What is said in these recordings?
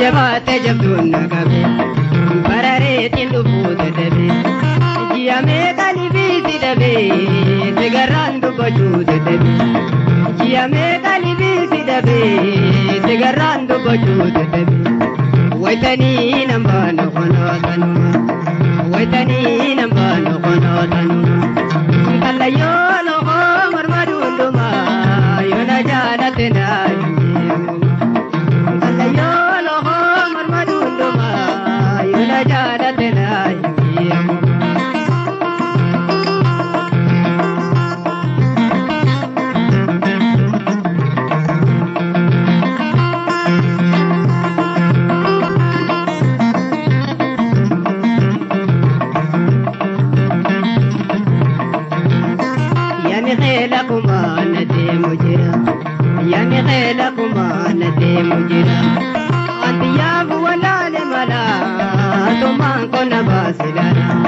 Najabate jabdun nagabe barare tindu pude debe Jiyame kalibi sidabe Tegarandu bajude debe Jiyame kalibi sidabe Tegarandu bajude debe Waitani nambano kono tanuma Waitani nambano kono tanuma Kala yolo ho marmadunduma Yona jana tenai Kala yolo ho marmadunduma Yona jana tenai خيلكما ندي مجرا يعني خيلكما ندي مجرا أنت يا ولا لملا ثم كنا باسلنا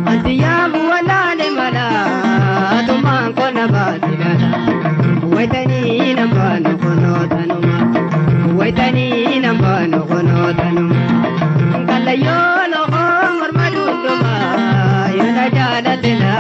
أنت يا ولا لملا ثم كنا باسلنا ويتني نبان خنوتنما ويتني نبان خنوتنما قال يولو عمر مدودما يلا جالتنا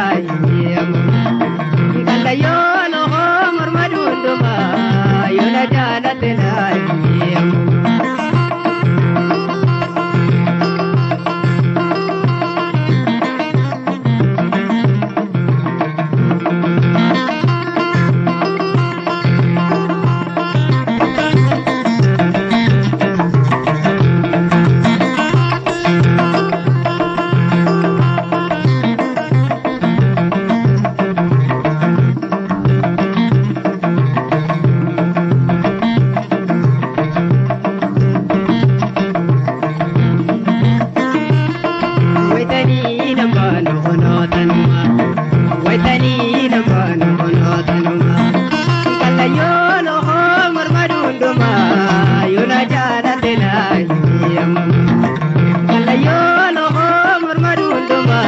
Yolo ho marmadunduma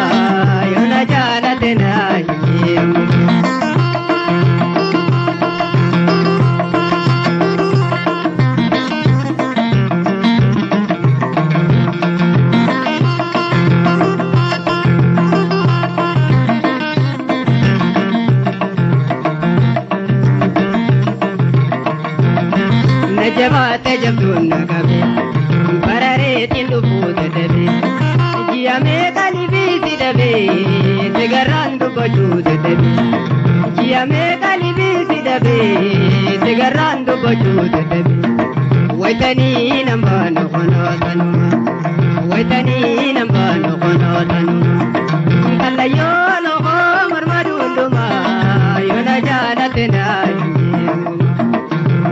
yola jalatena Najabate jabdun nagabe barare tindu pude debe Jiyame kalibi sidabe Tegarandu bajude debe Jiyame kalibi sidabe Tegarandu bajude debe Waitani nambano kono tanuma Waitani nambano kono tanuma Kala yolo ho marmadunduma Yona jalatena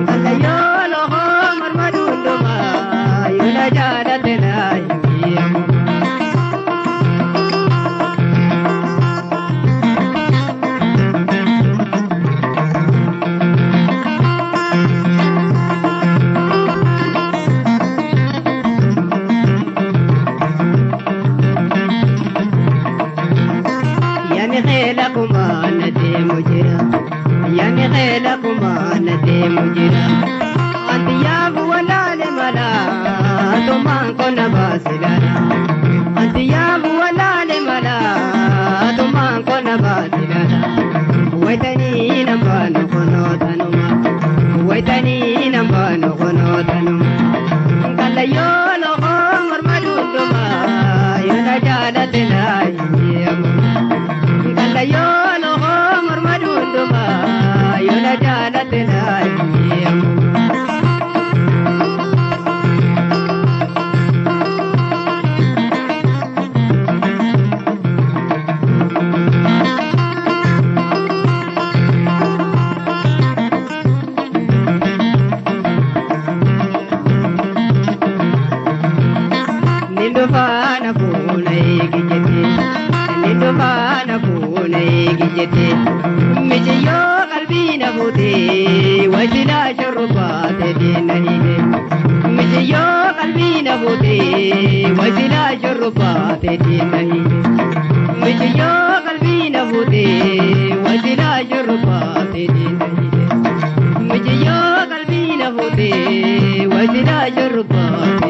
Kala yolo ho marmadunduma Yona jalatena خيلكما ندي مجرا يعني خيلكما ندي مجرا أنت يا ولا لملا ثم كنا باسلنا أنت يا ولا لملا ثم كنا باسلنا ويتني نبان خنوتنما ويتني نبان خنوتنما قال يولو عمر مدودما يلا جالتنا Yolo ho marmadunduma yola jalatena Nindu bana punai gijete Nindu bana punai gijete Mijiyo kalbina bute wajila shurubate dinahile Mijiyo kalbina bute wajila shurubate dinahile Mijiyo kalbina bute wajila shurubate dinahile Mijiyo kalbina bute wajila shurubate